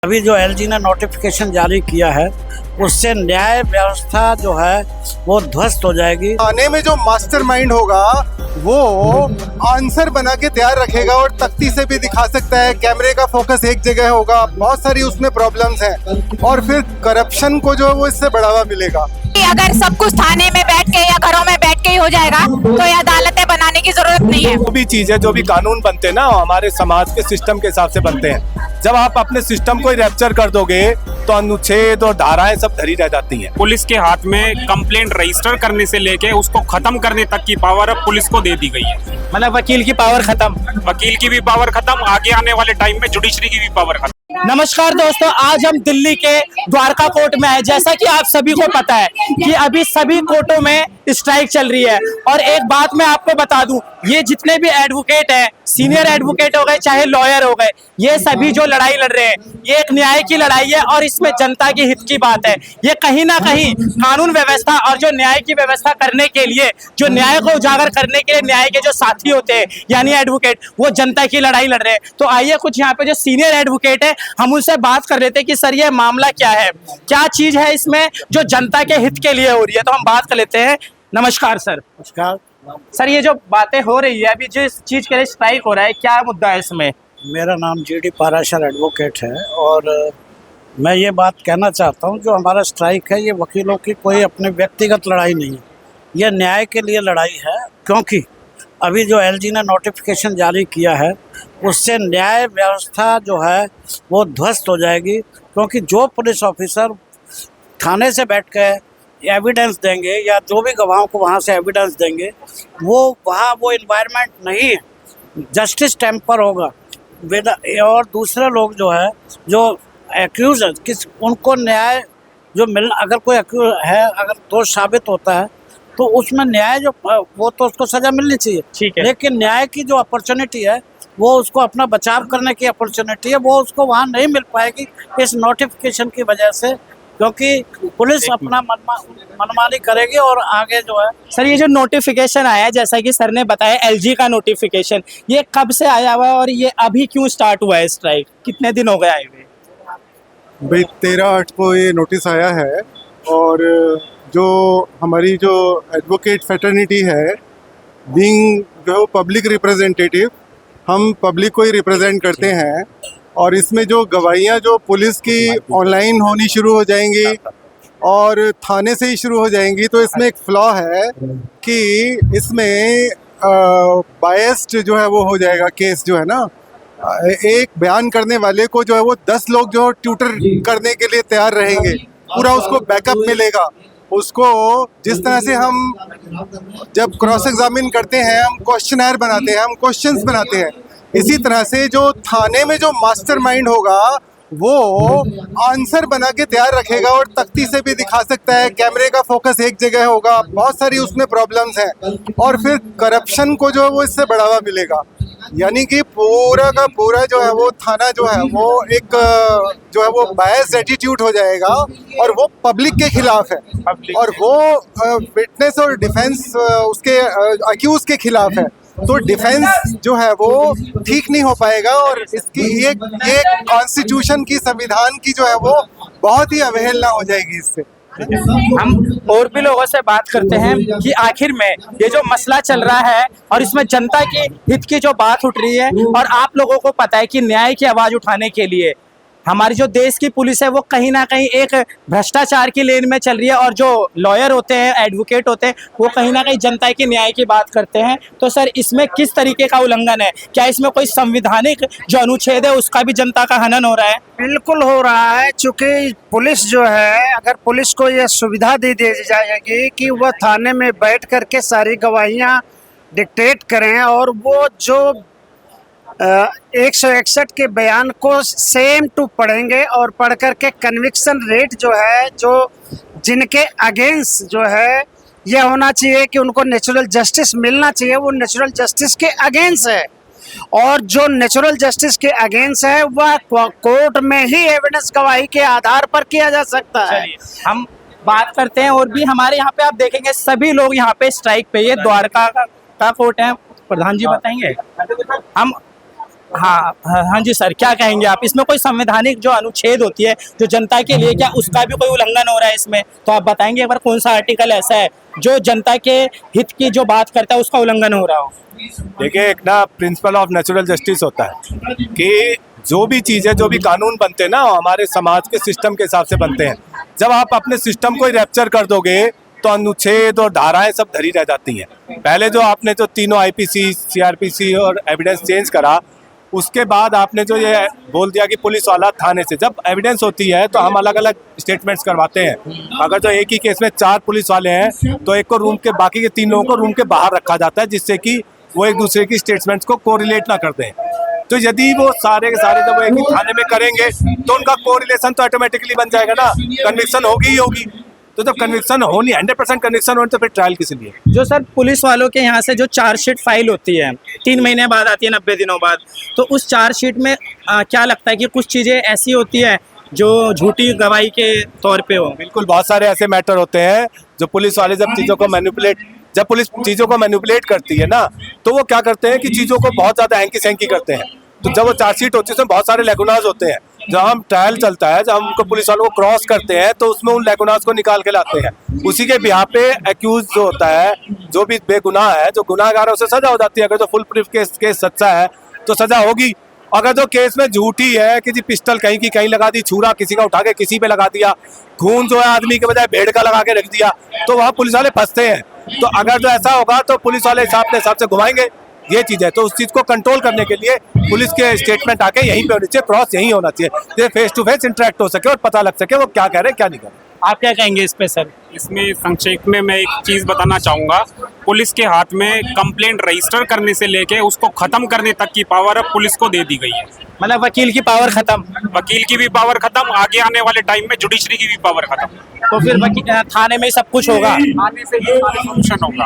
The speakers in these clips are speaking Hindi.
अभी जो एलजी ने नोटिफिकेशन जारी किया है उससे न्याय व्यवस्था जो है वो ध्वस्त हो जाएगी। थाने में जो मास्टरमाइंड होगा वो आंसर बना के तैयार रखेगा और तख्ती से भी दिखा सकता है, कैमरे का फोकस एक जगह होगा, बहुत सारी उसमें प्रॉब्लम्स हैं और फिर करप्शन को जो है वो इससे बढ़ावा मिलेगा। अगर सब कुछ थाने में बैठ के या घरों में बैठ के ही हो जाएगा तो ये अदालतें बनाने की जरूरत नहीं है। जो भी चीजें जो भी कानून बनते हैं ना हमारे समाज के सिस्टम के हिसाब से बनते हैं। जब आप अपने सिस्टम को रैप्चर कर दोगे तो अनुच्छेद और धाराएं सब धरी रह जाती हैं। पुलिस के हाथ में कंप्लेंट रजिस्टर करने से लेके उसको खत्म करने तक की पावर अब पुलिस को दे दी गई है। मतलब वकील की पावर खत्म, वकील की भी पावर खत्म, आगे आने वाले टाइम में जुडिशरी की भी पावर खत्म। नमस्कार दोस्तों, आज हम दिल्ली के द्वारका कोर्ट में हैं। जैसा कि आप सभी को पता है कि अभी सभी कोर्टों में स्ट्राइक चल रही है और एक बात मैं आपको बता दूं, ये जितने भी एडवोकेट हैं, सीनियर एडवोकेट हो गए चाहे लॉयर हो गए, ये सभी जो लड़ाई लड़ रहे हैं ये एक न्याय की लड़ाई है और इसमें जनता के हित की बात है। ये कहीं ना कहीं कानून व्यवस्था और जो न्याय की व्यवस्था करने के लिए, जो न्याय को उजागर करने के लिए न्याय के जो साथी होते हैं यानी एडवोकेट, वो जनता की लड़ाई लड़ रहे हैं। तो आइए कुछ यहाँ पे जो सीनियर एडवोकेट है हम उनसे बात कर लेते हैं कि सर ये मामला क्या है, क्या चीज है इसमें जो जनता के हित के लिए हो रही है। तो हम बात कर लेते हैं। नमस्कार सर। नमस्कार सर, ये जो बातें हो रही है अभी जिस चीज के लिए स्ट्राइक हो रहा है, क्या मुद्दा है इसमें? मेरा नाम जीडी पाराशर एडवोकेट है और मैं ये बात कहना चाहता हूँ जो हमारा स्ट्राइक है ये वकीलों की कोई अपने व्यक्तिगत लड़ाई नहीं है, ये न्याय के लिए लड़ाई है। क्योंकि अभी जो एलजी ने नोटिफिकेशन जारी किया है उससे न्याय व्यवस्था जो है वो ध्वस्त हो जाएगी। क्योंकि जो पुलिस ऑफिसर थाने से बैठ के एविडेंस देंगे या जो भी गवाहों को वहाँ से एविडेंस देंगे वो वहाँ वो इन्वायरमेंट नहीं है, जस्टिस टेम्पर होगा। और दूसरे लोग जो है जो एक्यूज है किस उनको न्याय जो मिल, अगर कोई एक्यूज है अगर दोष साबित होता है तो उसमें न्याय जो वो तो उसको सजा मिलनी चाहिए, ठीक है। लेकिन न्याय की जो अपॉर्चुनिटी है वो उसको अपना बचाव करने की अपॉर्चुनिटी है, वो उसको वहाँ नहीं मिल पाएगी इस नोटिफिकेशन की वजह से। क्योंकि पुलिस अपना मनमानी करेगी और आगे जो है। सर, ये जो नोटिफिकेशन आया है जैसा कि सर ने बताया एलजी का नोटिफिकेशन, ये कब से आया हुआ है और ये अभी क्यों स्टार्ट हुआ है स्ट्राइक? कितने दिन हो गए आए हुए? भाई 13/8 को ये नोटिस आया है और जो हमारी जो एडवोकेट फ्रेटर्निटी है, बीइंग जो पब्लिक रिप्रेजेंटेटिव, हम पब्लिक को ही रिप्रेजेंट करते हैं और इसमें जो गवाहियाँ जो पुलिस की ऑनलाइन होनी शुरू हो जाएंगी और थाने से ही शुरू हो जाएंगी, तो इसमें एक फ्लॉ है कि इसमें बायस्ड जो है वो हो जाएगा केस जो है ना। एक बयान करने वाले को जो है वो 10 लोग जो ट्यूटर करने के लिए तैयार रहेंगे, पूरा उसको बैकअप मिलेगा। उसको जिस तरह से हम जब क्रॉस एग्जामिन करते हैं, हम क्वेश्चनर बनाते हैं, हम क्वेश्चंस बनाते हैं, इसी तरह से जो थाने में जो मास्टरमाइंड होगा वो आंसर बना के तैयार रखेगा और तख्ती से भी दिखा सकता है, कैमरे का फोकस एक जगह होगा, बहुत सारी उसमें प्रॉब्लम्स हैं और फिर करप्शन को जो है वो इससे बढ़ावा मिलेगा। यानी कि पूरा का पूरा जो है वो थाना जो है वो एक जो है वो बायस्ड एटीट्यूड हो जाएगा और वो पब्लिक के खिलाफ है और वो विटनेस और डिफेंस उसके अक्यूज के खिलाफ है। तो डिफेंस जो है वो ठीक नहीं हो पाएगा और इसकी एक कॉन्स्टिट्यूशन की, संविधान की जो है वो बहुत ही अवहेलना हो जाएगी इससे। हम और भी लोगों से बात करते हैं कि आखिर में ये जो मसला चल रहा है और इसमें जनता के हित की जो बात उठ रही है और आप लोगों को पता है कि न्याय की आवाज उठाने के लिए हमारी जो देश की पुलिस है वो कहीं ना कहीं एक भ्रष्टाचार की लेन में चल रही है और जो लॉयर होते हैं, एडवोकेट होते हैं, वो कहीं ना कहीं जनता के न्याय की बात करते हैं। तो सर, इसमें किस तरीके का उल्लंघन है? क्या इसमें कोई संवैधानिक जो अनुच्छेद है उसका भी जनता का हनन हो रहा है? बिल्कुल हो रहा है, चूंकि पुलिस जो है, अगर पुलिस को यह सुविधा दे दी जाएगी कि वह थाने में बैठ करके सारी गवाहियां डिक्टेट करें और वो जो 161 के बयान को सेम टू पढ़ेंगे और पढ़ करके कन्विक्शन रेट जो है, जो जिनके अगेंस्ट जो है, यह होना चाहिए कि उनको नेचुरल जस्टिस मिलना चाहिए, वो नेचुरल जस्टिस के अगेंस्ट है और जो नेचुरल जस्टिस के अगेंस्ट है वह कोर्ट में ही एविडेंस गवाही के आधार पर किया जा सकता है। हम बात करते हैं और भी हमारे यहाँ पे आप देखेंगे सभी लोग यहाँ पे स्ट्राइक पे, ये द्वारका का कोर्ट है। प्रधान जी बताएंगे। हम हाँ जी सर, क्या कहेंगे आप? इसमें कोई संवैधानिक जो अनुच्छेद होती है जो जनता के लिए, क्या उसका भी कोई उल्लंघन हो रहा है इसमें? तो आप बताएंगे एक बार कौन सा आर्टिकल ऐसा है जो जनता के हित की जो बात करता है उसका उल्लंघन हो रहा हो? देखिए, एक ना प्रिंसिपल ऑफ नेचुरल जस्टिस होता है कि जो भी चीज़ें, जो भी कानून बनते हैं ना, हमारे समाज के सिस्टम के हिसाब से बनते हैं। जब आप अपने सिस्टम को ही रैप्चर कर दोगे तो अनुच्छेद और धाराएं सब धरी रह जाती हैं। पहले जो आपने जो तीनों आईपीसी, सीआरपीसी और एविडेंस चेंज करा, उसके बाद आपने जो ये बोल दिया कि पुलिस वाला थाने से, जब एविडेंस होती है तो हम अलग अलग स्टेटमेंट्स करवाते हैं। अगर जो एक ही केस में 4 पुलिस वाले हैं तो एक को रूम के, बाकी के 3 लोगों को रूम के बाहर रखा जाता है, जिससे कि वो एक दूसरे की स्टेटमेंट्स को कोरिलेट ना कर दें। तो यदि वो सारे के सारे जब एक ही थाने में करेंगे तो उनका कोरिलेशन तो ऑटोमेटिकली बन जाएगा ना, कन्विक्शन होगी ही होगी। तो जब कन्विक्शन होनी, 100% कन्विक्शन होनी, तो फिर ट्रायल किस लिए? जो सर पुलिस वालों के यहाँ से जो चार्जशीट फाइल होती है 3 महीने बाद आती है, 90 दिनों बाद, तो उस चार्जशीट में क्या लगता है कि कुछ चीज़ें ऐसी होती है जो झूठी गवाही के तौर पे हो? बिल्कुल, बहुत सारे ऐसे मैटर होते हैं जो पुलिस वाले जब पुलिस चीज़ों को मैनिपुलेट करती है ना, तो वो क्या करते हैं कि चीज़ों को बहुत ज़्यादा हैंकी सैंकी करते हैं। तो जब वो चार्जशीट होती है उसमें बहुत सारे लेगुनाज होते हैं। जब हम ट्रायल चलता है, जब हम उनको पुलिस वालों को क्रॉस करते हैं तो उसमें उन लेगुनाज को निकाल के लाते हैं। उसी के बिहाफ पे एक्यूज जो होता है, जो भी बेगुनाह है, जो गुनाहगार है, उसे सजा हो जाती है। अगर जो फुल प्रूफ केस सच्चा है तो सजा होगी। अगर जो केस में झूठी है, किसी पिस्टल कहीं की कहीं लगा दी, छुरा किसी का उठा के किसी पे लगा दिया, खून जो है आदमी के बजाय भेड़ का लगा के रख दिया, तो वहाँ पुलिस वाले फंसते हैं। तो अगर जो ऐसा होगा तो पुलिस वाले हिसाब से घुमाएंगे। ये चीज़ है, तो उस चीज़ को कंट्रोल करने के लिए पुलिस के स्टेटमेंट आके यहीं पे होनी चाहिए, क्रॉस यहीं होना चाहिए, फेस टू फेस इंटरेक्ट हो सके और पता लग सके वो क्या कह रहे हैं क्या नहीं कह रहे। आप क्या कहेंगे इस पे सर? इसमें संक्षेप में मैं एक चीज बताना चाहूंगा। पुलिस के हाथ में कंप्लेंट रजिस्टर करने से लेके उसको खत्म करने तक की पावर अब पुलिस को दे दी गई है। मतलब वकील की पावर खत्म, वकील की भी पावर खत्म, आगे आने वाले टाइम में जुडिशरी की भी पावर खत्म। तो फिर थाने में ही सब कुछ होगा, थाने से ही सारा सोल्यूशन होगा,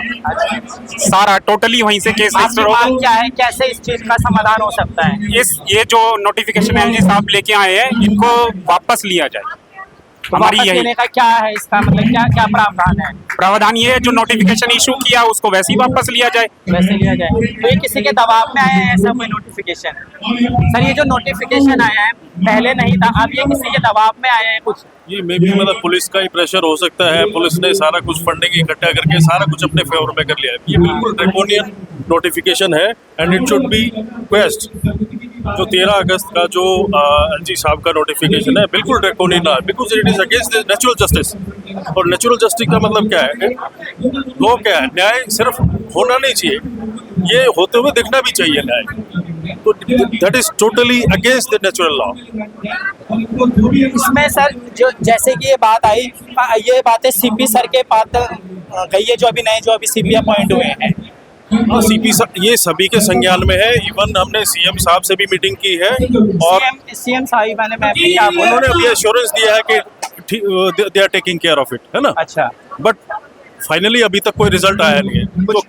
सारा टोटली वहीं से केस रजिस्टर आपकी होगा। मांग क्या है, कैसे इस चीज का समाधान हो सकता है? ये जो नोटिफिकेशन एलजी साहब लेके आए हैं, इनको वापस लिया जाए। हमारी वापस यही लेने का क्या है, इसका मतलब क्या क्या प्रावधान है? प्रावधान ये है, जो नोटिफिकेशन इशू किया उसको वैसे ही वापस लिया जाए। वैसे लिया जाए। तो ये किसी के दबाव में आया है ऐसा कोई नोटिफिकेशन? सर ये जो नोटिफिकेशन आया है पहले नहीं था, अब ये किसी के दबाव में आया है कुछ? ये मे भी मतलब पुलिस का ही प्रेशर हो सकता है। पुलिस ने सारा कुछ फंडिंग इकट्ठा करके सारा कुछ अपने फेवर में कर लिया है। ये बिल्कुल ड्रैकोनियन नोटिफिकेशन है and it should be quest. जो 13 अगस्त का जो एलजी साहब का नोटिफिकेशन है बिल्कुल ड्रैकोनियन है, because it is against natural justice. और नेचुरल जस्टिस का मतलब क्या है? लॉ क्या है? न्याय सिर्फ होना नहीं चाहिए, ये होते हुए दिखना भी चाहिए न्याय। तो that is totally against the natural law. इसमें सर जो जैसे कि ये बात आई, ये बातें सीपी सर के पास गई है, जो अभी सीपी अपॉइंट हुए हैं। सीपी ये सभी के संज्ञान में है। इवन हमने सीएम साहब से भी मीटिंग की है और सीएम साहिब ने उन्होंने अभी एश्योरेंस दिया है कि they are taking care of it, है ना। अच्छा, बट फाइनली अभी तक कोई रिजल्ट आया नहीं है। तो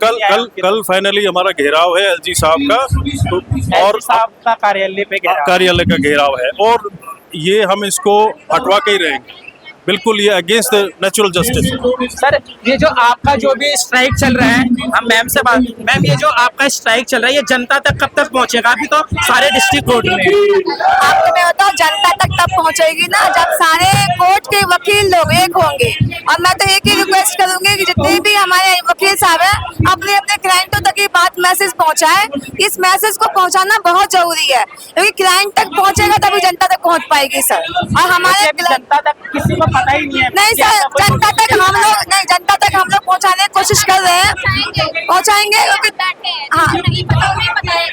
कल फाइनली हमारा घेराव है एलजी साहब का, तो और साहब का कार्यालय का घेराव है और ये हम इसको हटवा के ही रहेंगे। बिल्कुल ये अगेंस्ट नेचुरल जस्टिस। सर ये जो आपका जो भी स्ट्राइक चल रहा है, हम मैम से बात, मैम ये जो आपका स्ट्राइक चल रहा है ये जनता तक कब तक पहुंचेगा? अभी तो सारे डिस्ट्रिक्ट कोर्ट में आपको मैं बताऊँ, जनता तक तब पहुंचेगी ना जब सारे कोर्ट के वकील लोग एक होंगे। और मैं तो एक ही रिक्वेस्ट करूंगी कि जितने भी हमारे वकील साहब हैं अपने अपने क्लाइंटों तक ये बात मैसेज पहुंचाए। इस मैसेज को पहुंचाना बहुत जरूरी है, क्योंकि क्लाइंट तक पहुंचेगा तभी जनता तक पहुंच पाएगी सर। और हमारे जनता तक किसी को पता ही नहीं है। नहीं सर, जनता तक हम लोग पहुंचाने की कोशिश कर रहे हैं, पहुंचाएंगे। हाँ,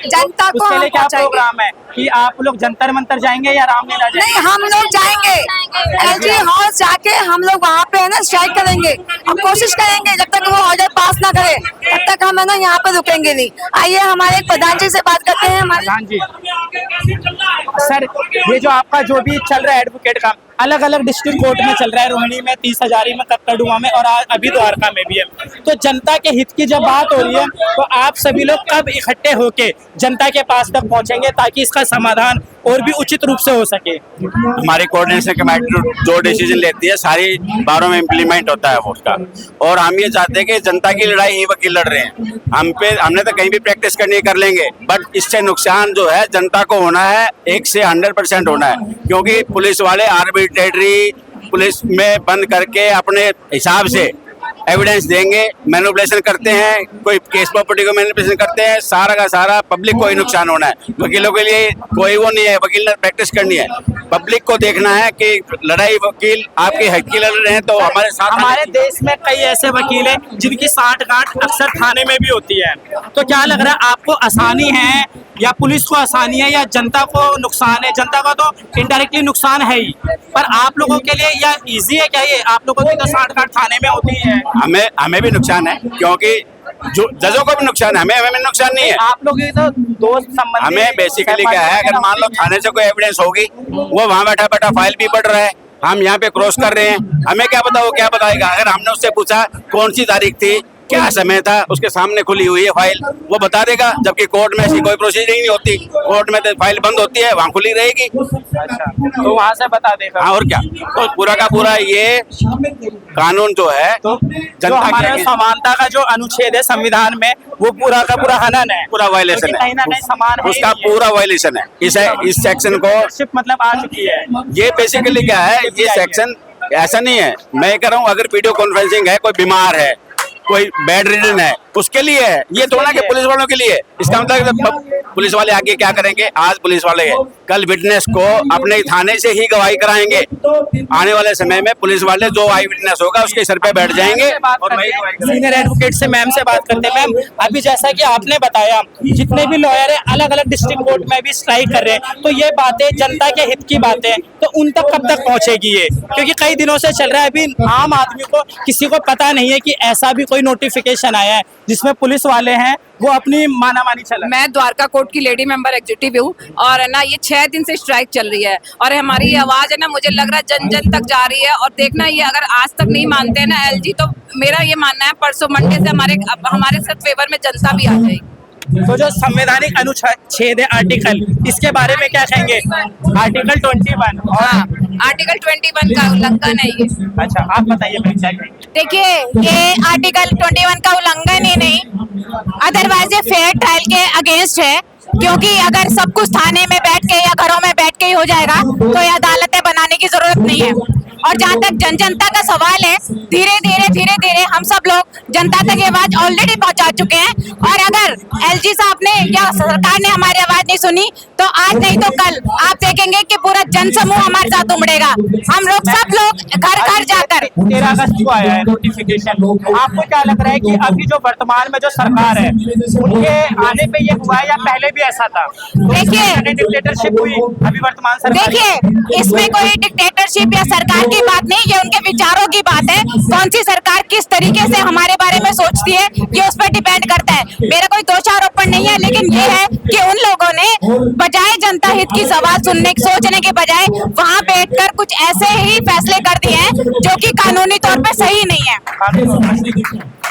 जनता को उसके लिए क्या प्रोग्राम है कि आप लोग जंतर मंतर जाएंगे या रामलीला जाएंगे? नहीं, हम लोग जाएंगे एलजी हॉल जाके हम लोग वहाँ पे है ना स्ट्राइक करेंगे। हम कोशिश करेंगे जब तक वो ऑर्डर पास ना करे तब तक हम है ना यहाँ पे रुकेंगे नहीं। आइए हमारे प्रधान जी से बात करते हैं। प्रधान जी, सर ये जो आपका जो भी चल रहा है एडवोकेट का, अलग अलग डिस्ट्रिक्ट कोर्ट में चल रहा है, रोहिणी में, 30 हजारी में, कक्कड़ुआ में और अभी द्वारका में भी है। तो जनता के हित की जब बात हो रही है तो आप सभी लोग कब इकट्ठे होके जनता के पास तक पहुंचेंगे ताकि इसका समाधान और भी उचित रूप से हो सके। हमारी कोऑर्डिनेशन कमेटी जो डिसीजन लेती है सारी बारों में इम्प्लीमेंट होता है वो उसका। और हम ये चाहते हैं कि जनता की लड़ाई ही वकील लड़ रहे हैं। हमने तो कहीं भी प्रैक्टिस करनी है कर लेंगे, बट इससे नुकसान जो है जनता को होना है 1 से 100% होना है, क्योंकि पुलिस वाले आर्बिट्रेटरी पुलिस में बंद करके अपने हिसाब से एविडेंस देंगे, मैनिपुलेशन करते हैं, कोई केस प्रॉपर्टी को मैनिपुलेशन करते हैं, सारा का सारा पब्लिक को ही नुकसान होना है। वकीलों के लिए कोई वो नहीं है, वकील ने प्रैक्टिस करनी है, पब्लिक को देखना है कि लड़ाई वकील आपके हक की लड़ रहे हैं तो हमारे साथ। हमारे देश में कई ऐसे वकील हैं जिनकी साठ-गांठ अक्सर थाने में भी होती है, तो क्या लग रहा है आपको आसानी है या पुलिस को आसानी है या जनता को नुकसान है? जनता को तो इनडायरेक्टली नुकसान है ही, पर आप लोगों के लिए या इजी है क्या ये? आप लोगों की तो साठ-गांठ थाने में होती है। हमें भी नुकसान है, क्योंकि जो जजों को भी नुकसान है, हमें नुकसान नहीं है। आप लोग तो दोस्त संबंधी हमें बेसिकली क्या है, अगर मान लो थाने से कोई एविडेंस होगी, वो वहाँ बैठा बैठा फाइल भी पढ़ रहा है, हम यहाँ पे क्रॉस कर रहे हैं, हमें क्या पता वो क्या बताएगा। अगर हमने उससे पूछा कौन सी तारीख थी, क्या समय था, उसके सामने खुली हुई है फाइल, वो बता देगा। जबकि कोर्ट में ऐसी कोई प्रोसीजरिंग नहीं होती, कोर्ट में तो फाइल बंद होती है, वहाँ खुली रहेगी। अच्छा, तो वहाँ से बता देगा। हाँ, और क्या। तो पूरा का पूरा ये कानून जो है तो जो जनता हमारे के समानता का जो अनुच्छेद है संविधान में, वो पूरा का पूरा हनन है, पूरा वायलेशन क्योंकि कहीं ना कहीं समान है, है उसका ही नहीं है। पूरा वायलेशन है। इस सेक्शन को मतलब आ चुकी है। ये बेसिकली क्या है, ये सेक्शन ऐसा नहीं है। मैं कह रहा हूँ अगर वीडियो कॉन्फ्रेंसिंग है, कोई बीमार है, कोई बेड रिडन है, उसके लिए है, ये थोड़ा कि पुलिस वालों के लिए। इसका मतलब पुलिस वाले आगे क्या करेंगे, आज पुलिस वाले कल विटनेस को अपने थाने से ही गवाही कराएंगे। आने वाले समय में पुलिस वाले जो आई विटनेस होगा उसके सर पे बैठ जाएंगे और सीनियर एडवोकेट से मैम से बात करते हैं। मैम, अभी जैसा कि आपने बताया जितने भी लॉयर है अलग अलग डिस्ट्रिक्ट कोर्ट में भी स्ट्राइक कर रहे हैं, तो ये बातें जनता के हित की बातें, तो उन तक कब तक पहुंचेगी ये? क्योंकि कई दिनों से चल रहा है, अभी आम आदमी को किसी को पता नहीं है कि ऐसा भी कोई नोटिफिकेशन आया है जिसमें पुलिस वाले हैं वो अपनी मानामानी चला। मैं द्वारका कोर्ट की लेडी मेंबर एग्जीक्यूटिव हूँ और है ना ये 6 दिन से स्ट्राइक चल रही है और हमारी ये आवाज है ना, मुझे लग रहा है जन जन तक जा रही है। और देखना ये अगर आज तक नहीं मानते हैं ना एलजी, तो मेरा ये मानना है परसों मंडे से हमारे साथ फेवर में जनता भी आ जाएगी। तो जो संवैधानिक अनुच्छेद है आर्टिकल, इसके बारे में क्या कहेंगे? आर्टिकल 21 और आर्टिकल 21 का उल्लंघन है ये। अच्छा, आप बताइए क्या कहेंगे? देखिए, ये आर्टिकल 21 का उल्लंघन ही नहीं, अदरवाइज ये फेयर ट्रायल के अगेंस्ट है, क्योंकि अगर सब कुछ थाने में बैठ के या घरों में बैठ के ही हो जाएगा तो ये अदालतें बनाने की जरूरत नहीं है। और जहाँ तक जनता का सवाल है, धीरे धीरे हम सब लोग जनता तक ये आवाज ऑलरेडी पहुँचा चुके हैं। और अगर एलजी साहब ने या सरकार ने हमारी आवाज नहीं सुनी तो आज नहीं तो कल आप देखेंगे कि पूरा जनसमूह हमारे साथ उमड़ेगा। हम लोग सब लोग घर घर जाकर 13 अगस्त को आया है नोटिफिकेशन, आपको क्या लग रहा है कि अभी जो वर्तमान में जो सरकार है उनके आने पे ये हुआ है या पहले भी ऐसा था? देखिए, डिक्टेटरशिप हुई अभी वर्तमान सरकार। देखिए, इसमें कोई डिक्टेटरशिप या सरकार की बात नहीं, ये उनके विचारों की बात है। कौन सी सरकार किस तरीके से हमारे बारे में सोचती है ये उस पर डिपेंड करता है। मेरा कोई दोषारोपण नहीं है, लेकिन ये है कि उन लोगों ने बजाय जनता हित की सवाल सोचने के बजाय वहाँ बैठकर कुछ ऐसे ही फैसले कर दिए हैं जो कि कानूनी तौर पे सही नहीं है।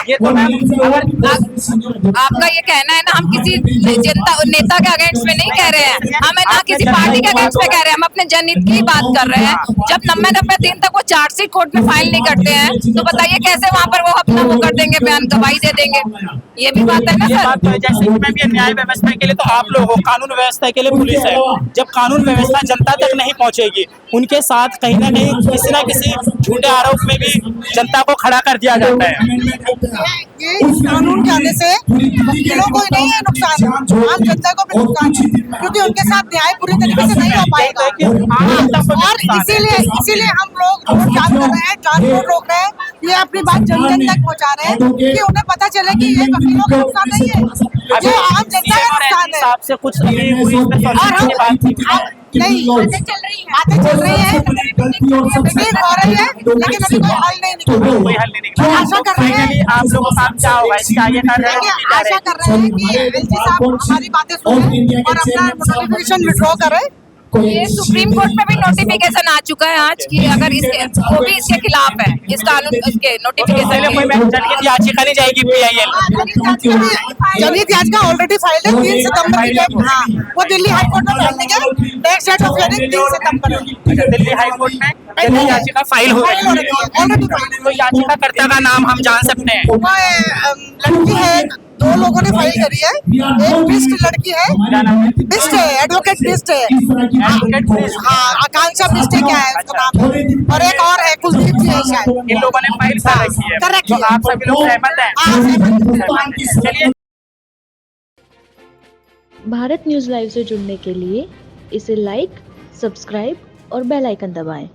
ये तो मैम, अगर आपका ये कहना है ना, हम किसी जनता नेता के अगेंस्ट में नहीं कह रहे हैं, हमें ना किसी पार्टी के अगेंस्ट में कह रहे हैं, हम अपने जनहित की बात कर रहे हैं। जब 90 दिन तक वो चार्जशीट कोर्ट में फाइल नहीं करते हैं तो बताइए कैसे वहाँ पर वो अपना वो कर देंगे, बयान गवाही दे देंगे। ये भी बात है ना ये सर। बात तो है, जैसे कि मैं भी न्याय व्यवस्था के लिए तो आप लोग हो, कानून व्यवस्था के लिए पुलिस है। जब कानून व्यवस्था जनता तक नहीं पहुंचेगी, उनके साथ कहीं ना कहीं किसी ना किसी झूठे आरोप में भी जनता को खड़ा कर दिया जाता है। ये इस कानून के आने से वकीलों को नहीं है नुकसान, आम जनता को भी नुकसान है, क्योंकि उनके साथ न्याय पूरी तरीके से नहीं हो पाएगा। और इसीलिए हम लोग रोड जाम कर रहे हैं, ट्रांसपोर्ट रोक रहे हैं, ये अपनी बात जन जन तक पहुँचा रहे हैं कि उन्हें पता चले कि ये वकीलों का नुकसान नहीं है, ये आम जनता का नुकसान है। से कुछ अभी हुई और हम नहीं, बातें चल रही है, मीटिंग हो रही है, लेकिन अभी कोई हल नहीं निकला। आशा कर रहे हैं आप लोगों का काम क्या होगा इसका, ये कर रहे हैं? आशा कर रहे हैं कि एलजी साहब हमारी बातें सुने और अपना नोटिफिकेशन विड्रॉ करें ये सुप्रीम कोर्ट में भी नोटिफिकेशन आ चुका है आज कि अगर इसके वो भी इसके खिलाफ है, इस कानून इसके नोटिफिकेशन जनहित याचिका नहीं जाएगी PIL जनहित याचिका ऑलरेडी फाइल है 3 सितंबर की डेट। हाँ, वो दिल्ली हाई कोर्ट में फाइलेंगे। नेक्स्ट डेट ऑफ हियरिंग 3 सितंबर है। दिल्ली हाई कोर्ट में जनहित याचिका फाइल हो रही है। Already file. तो याचिकाकर्ता का नाम हम जान सकते हैं? लड़की है, 2 लोगों ने फाइल करी है। एक बिस्ट लड़की है, बिस्ट है, एडवोकेट बिस्ट है। हाँ, आकांक्षा बिस्ट है, क्या है उसका नाम, और एक और है कुलदीप जी है शायद। इन लोगों ने फाइल कर रखी है। करेक्ट। तो आप सभी लोग सहमत हैं? चलिए। भारत न्यूज़ लाइव से जुड़ने के लिए इसे लाइक, सब्सक्राइब और बेल आइकन दबाएं।